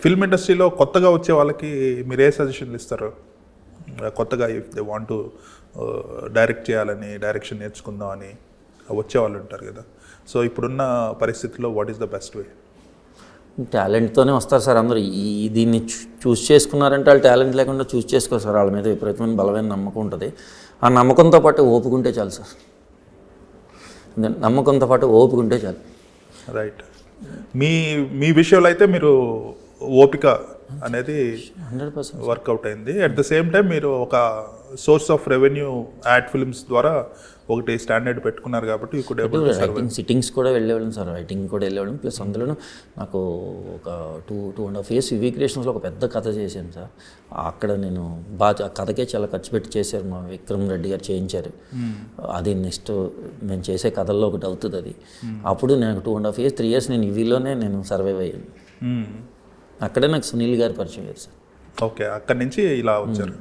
Film ఇండస్ట్రీలో కొత్తగా వచ్చే వాళ్ళకి మీరు ఏ సజెషన్లు ఇస్తారు? కొత్తగా if they want to direct చేయాలని, డైరెక్షన్ నేర్చుకుందామని వచ్చేవాళ్ళు ఉంటారు కదా. సో ఇప్పుడున్న పరిస్థితుల్లో what is the best way? టాలెంట్తోనే వస్తారు సార్ అందరూ. దీన్ని చూస్ చేసుకున్నారంటే వాళ్ళు టాలెంట్ లేకుండా చూస్ చేసుకోరు సార్. వాళ్ళ మీద విపరీతమైన బలమైన నమ్మకం ఉంటుంది. ఆ నమ్మకంతో పాటు ఓపుకుంటే చాలు సార్. నమ్మకంతో పాటు ఓపుకుంటే చాలు. రైట్. మీ మీ విషయంలో అయితే మీరు ఓపిక అనేది 100% వర్కౌట్ అయింది. అట్ ద సేమ్ టైం మీరు ఒక source of revenue ad films ద్వారా ఒకటి స్టాండర్డ్ పెట్టుకున్నారు కాబట్టి you could able to survive. Writing sittings కూడా వెళ్ళేవాళ్ళం సార్. రైటింగ్ కూడా వెళ్ళేవాళ్ళం. ప్లస్ అందులోనూ నాకు ఒక 2.5 years వివి క్రియేషన్స్లో ఒక పెద్ద కథ చేశాను సార్. అక్కడ నేను బాగా ఆ కథకే చాలా ఖర్చు పెట్టి చేశారు. మా విక్రమ్ రెడ్డి గారు చేయించారు. అది నెక్స్ట్ మేము చేసే కథల్లో ఒకటి అవుతుంది అది. అప్పుడు నేను 2.5 years 3 years నేను ఇవిలోనే నేను సర్వైవ్ అయ్యాను. అక్కడే నాకు సునీల్ గారు పరిచయం అయ్యారు సార్. ఓకే, అక్కడి నుంచి ఇలా వచ్చారు.